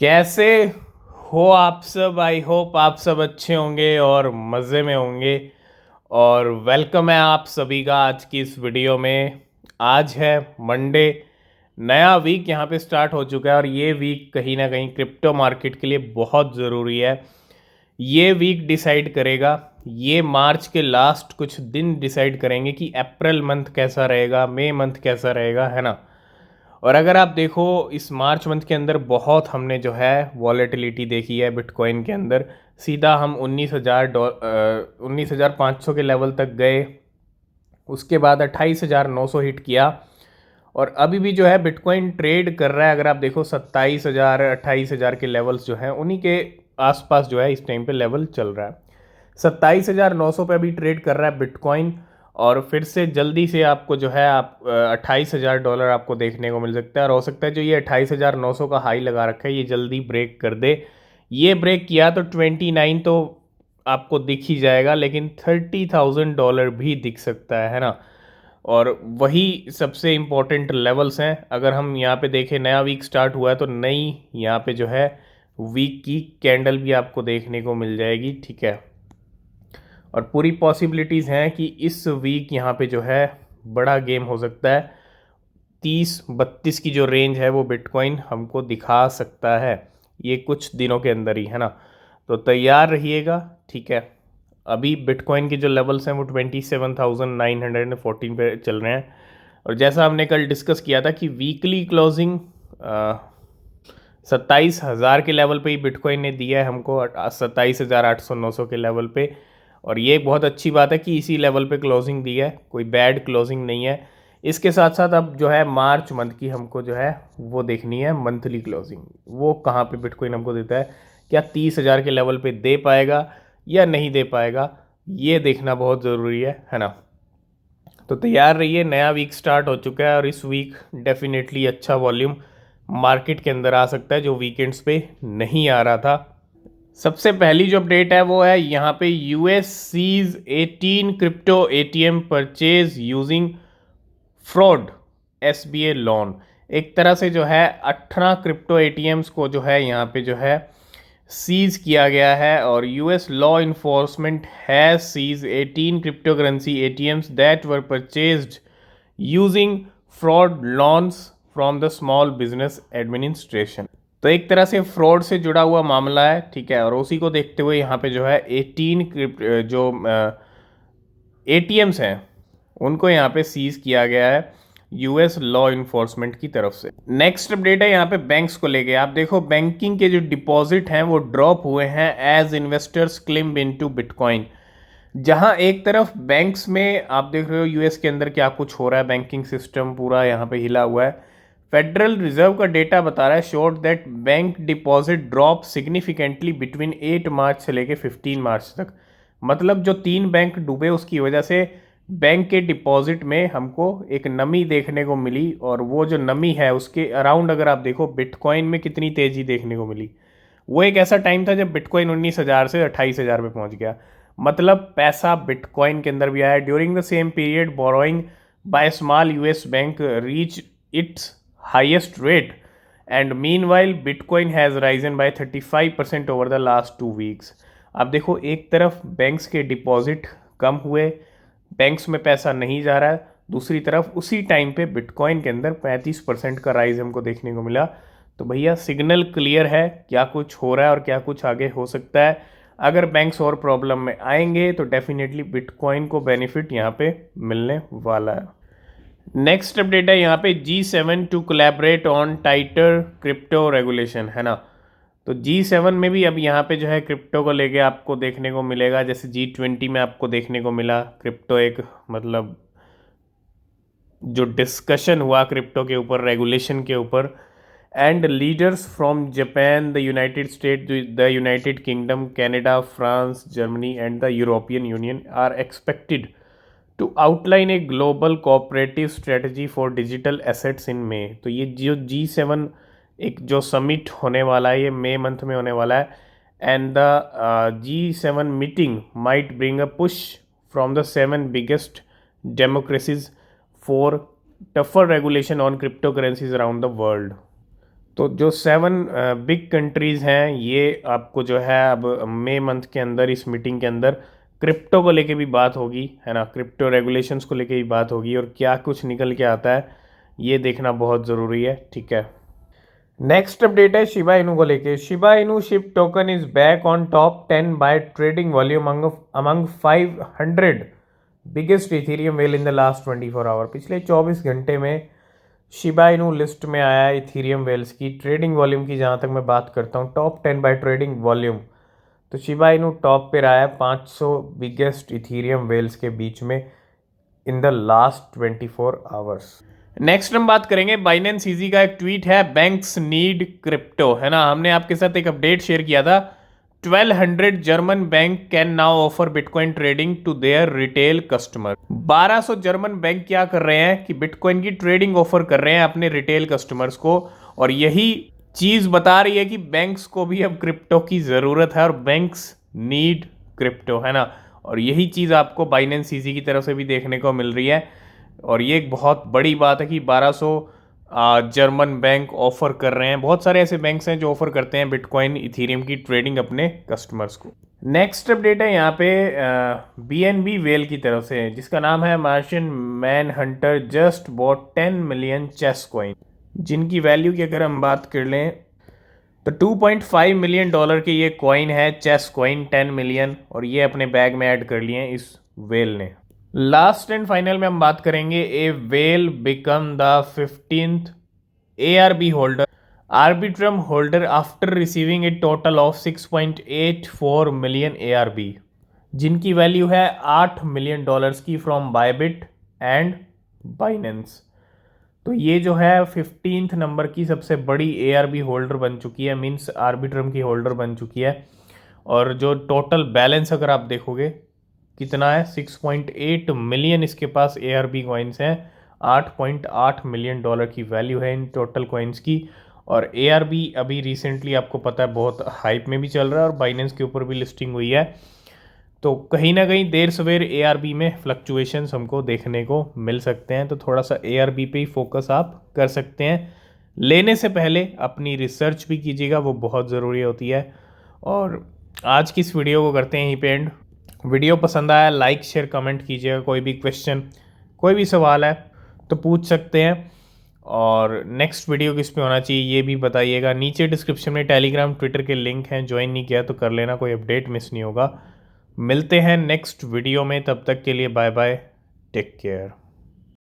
कैसे हो आप सब। आई होप आप सब अच्छे होंगे और मज़े में होंगे। और वेलकम है आप सभी का आज की इस वीडियो में। आज है मंडे। नया वीक यहाँ पे स्टार्ट हो चुका है और ये वीक कहीं ना कहीं क्रिप्टो मार्केट के लिए बहुत ज़रूरी है। ये वीक डिसाइड करेगा, ये मार्च के लास्ट कुछ दिन डिसाइड करेंगे कि अप्रैल मंथ कैसा रहेगा, मई मंथ कैसा रहेगा, है ना। और अगर आप देखो इस मार्च मंथ के अंदर बहुत हमने जो है वॉलेटिलिटी देखी है बिटकॉइन के अंदर। सीधा हम 19,500 के लेवल तक गए, उसके बाद 28,900 हिट किया। और अभी भी जो है बिटकॉइन ट्रेड कर रहा है। अगर आप देखो 27,000 28,000 के लेवल्स जो हैं उन्हीं के आसपास जो है इस टाइम पे लेवल चल रहा है। 27,900 पे अभी ट्रेड कर रहा है बिटकॉइन। और फिर से जल्दी से आपको जो है आप $28,000 आपको देखने को मिल सकता है। और हो सकता है जो ये 28,900 का हाई लगा रखा है ये जल्दी ब्रेक कर दे। ये ब्रेक किया तो 29 तो आपको दिख ही जाएगा, लेकिन $30,000 भी दिख सकता है ना। और वही सबसे इम्पोर्टेंट लेवल्स हैं। अगर हम यहाँ पे देखें, नया वीक स्टार्ट हुआ है तो नई यहाँ पे जो है वीक की कैंडल भी आपको देखने को मिल जाएगी, ठीक है। और पूरी पॉसिबिलिटीज़ हैं कि इस वीक यहाँ पे जो है बड़ा गेम हो सकता है। 30-32 की जो रेंज है वो बिटकॉइन हमको दिखा सकता है ये कुछ दिनों के अंदर ही, है ना। तो तैयार रहिएगा, ठीक है। अभी बिटकॉइन के जो लेवल्स हैं वो 27,914 पे चल रहे हैं। और जैसा हमने कल डिस्कस किया था कि वीकली क्लोजिंग 27,000 के लेवल पे ही बिटकॉइन ने दिया है हमको, 27,800-900 के लेवल पे। और ये बहुत अच्छी बात है कि इसी लेवल पे क्लोजिंग दी है, कोई बैड क्लोजिंग नहीं है। इसके साथ साथ अब जो है मार्च मंथ की हमको जो है वो देखनी है मंथली क्लोजिंग। वो कहाँ पे बिटकॉइन हमको देता है, क्या 30,000 के लेवल पे दे पाएगा या नहीं दे पाएगा, ये देखना बहुत ज़रूरी है ना। तो तैयार रहिए, नया वीक स्टार्ट हो चुका है और इस वीक डेफिनेटली अच्छा वॉल्यूम मार्केट के अंदर आ सकता है जो वीकेंड्स पे नहीं आ रहा था। सबसे पहली जो अपडेट है वो है यहाँ पे US seize 18 crypto ATM purchase using fraud SBA loan. एक तरह से जो है 18 क्रिप्टो एटीएम्स को जो है यहाँ पे जो है सीज किया गया है। और US law enforcement has seize 18 crypto currency ATMs that were purchased using fraud loans from the small business administration. तो एक तरह से फ्रॉड से जुड़ा हुआ मामला है, ठीक है। और उसी को देखते हुए यहाँ पे जो है 18 जो एटीएम्स हैं उनको यहाँ पे सीज किया गया है यूएस लॉ इन्फोर्समेंट की तरफ से। नेक्स्ट अपडेट है यहाँ पे बैंक्स को लेके। आप देखो बैंकिंग के जो डिपॉजिट हैं वो ड्रॉप हुए हैं as investors claim into bitcoin. जहां एक तरफ बैंक्स में आप देख रहे हो यूएस के अंदर क्या कुछ हो रहा है, बैंकिंग सिस्टम पूरा यहाँ पे हिला हुआ है। फेडरल रिजर्व का डेटा बता रहा है showed that bank deposit drop significantly between 8 मार्च से लेके 15 मार्च तक। मतलब जो 3 बैंक डूबे उसकी वजह से बैंक के डिपॉजिट में हमको एक नमी देखने को मिली। और वो जो नमी है उसके अराउंड अगर आप देखो बिटकॉइन में कितनी तेज़ी देखने को मिली। वो एक ऐसा टाइम था जब बिटकॉइन 19,000 से 28,000 पे पहुंच गया। मतलब पैसा बिटकॉइन के अंदर भी आया। During the same period borrowing by small US bank reach its highest rate and meanwhile bitcoin has Ryzen bye 35% over the last 2 weeks. अब देखो एक तरफ बैंक्स के डिपॉजिट कम हुए, बैंक्स में पैसा नहीं जा रहा है, दूसरी तरफ उसी टाइम पे बिटकॉइन के अंदर 35% का राइज हमको देखने को मिला। तो भैया सिग्नल क्लियर है क्या कुछ हो रहा है और क्या कुछ आगे हो सकता है। अगर बैंक्स और प्रॉब्लम में आएंगे तो डेफिनेटली बिटकॉइन को बेनिफिट यहाँ पे मिलने वाला है। नेक्स्ट अपडेट है यहाँ पे G7 to collaborate on tighter crypto regulation, है ना। तो G7 में भी अब यहाँ पे जो है क्रिप्टो को लेके आपको देखने को मिलेगा, जैसे G20 में आपको देखने को मिला क्रिप्टो एक मतलब जो डिस्कशन हुआ क्रिप्टो के ऊपर, रेगुलेशन के ऊपर। And leaders from Japan, the United State, the United Kingdom, Canada, France, Germany and the European Union are expected to outline a global cooperative strategy for digital assets in May. तो ये जो G7 एक जो summit होने वाला है ये मई month में होने वाला है। And the G7 meeting might bring a push from the 7 biggest democracies for tougher regulation on crypto currencies around the world. तो जो 7 बिग कंट्रीज़ हैं ये आपको जो है अब मई मंथ के अंदर इस मीटिंग के अंदर क्रिप्टो को लेके भी बात होगी, है ना, क्रिप्टो रेगुलेशंस को लेके भी बात होगी और क्या कुछ निकल के आता है ये देखना बहुत ज़रूरी है, ठीक है। नेक्स्ट अपडेट है शिबा इनू को लेके। Shiba Inu SHIB token is back on top 10 by trading volume among 500 biggest Ethereum whale in the last 24 hour. पिछले 24 घंटे में शिबा इनू लिस्ट में आया है इथेरियम वेल्स की ट्रेडिंग वॉल्यूम की। जहाँ तक मैं बात करता हूँ टॉप 10 बाय ट्रेडिंग वॉल्यूम, तो शिबा इनू टॉप पे रहा है 500 बिगेस्ट इथेरियम वेल्स के बीच में इन द लास्ट 24 आवर्स। नेक्स्ट हम बात करेंगे बाइनेंस ईजी का एक ट्वीट है, बैंक्स नीड क्रिप्टो, है ना। हमने आपके साथ एक अपडेट शेयर किया था, 1200 German bank can now offer bitcoin trading to their retail customer. 1200 German bank क्या कर रहे हैं कि बिटकॉइन की ट्रेडिंग ऑफर कर रहे हैं अपने रिटेल कस्टमर्स को, और यही चीज बता रही है कि बैंक्स को भी अब क्रिप्टो की जरूरत है और बैंक्स नीड क्रिप्टो, है ना। और यही चीज आपको बाइनेंस ईजी की तरफ से भी देखने को मिल रही है और ये एक बहुत बड़ी बात है कि 1200 जर्मन बैंक ऑफर कर रहे हैं। बहुत सारे ऐसे बैंक्स हैं जो ऑफर करते हैं बिटकॉइन इथेरियम की ट्रेडिंग अपने कस्टमर्स को। नेक्स्ट अपडेट है यहाँ पे BNB वेल की तरफ से, जिसका नाम है Martian man hunter just bought 10 million chess coin, जिनकी वैल्यू की अगर हम बात कर लें तो $2.5 मिलियन के ये कॉइन है, चेस कॉइन 10 मिलियन, और ये अपने बैग में ऐड कर लिए हैं इस वेल ने। लास्ट एंड फाइनल में हम बात करेंगे a whale become the 15th ARB holder Arbitrum holder after receiving a total of 6.84 million ARB, जिनकी वैल्यू है $8 मिलियन की फ्रॉम बायबिट एंड बाइनेंस। तो ये जो है 15th नंबर की सबसे बड़ी ARB होल्डर बन चुकी है, मीन्स आर्बिट्रम की होल्डर बन चुकी है। और जो टोटल बैलेंस अगर आप देखोगे कितना है, 6.8 मिलियन इसके पास ARB कॉइन्स हैं, $8.8 मिलियन की वैल्यू है इन टोटल कॉइन्स की। और ARB अभी रिसेंटली आपको पता है बहुत हाइप में भी चल रहा है और बाइनेंस के ऊपर भी लिस्टिंग हुई है, तो कहीं ना कहीं देर सवेर ARB में फ्लक्चुएशंस हमको देखने को मिल सकते हैं। तो थोड़ा सा ARB पे ही फोकस आप कर सकते हैं। लेने से पहले अपनी रिसर्च भी कीजिएगा, वो बहुत ज़रूरी होती है। और आज की इस वीडियो को करते हैं यहीं पे एंड। वीडियो पसंद आया लाइक शेयर कमेंट कीजिएगा। कोई भी क्वेश्चन कोई भी सवाल है तो पूछ सकते हैं, और नेक्स्ट वीडियो किस पे होना चाहिए ये भी बताइएगा। नीचे डिस्क्रिप्शन में टेलीग्राम ट्विटर के लिंक हैं, ज्वाइन नहीं किया तो कर लेना, कोई अपडेट मिस नहीं होगा। मिलते हैं नेक्स्ट वीडियो में, तब तक के लिए बाय बाय, टेक केयर।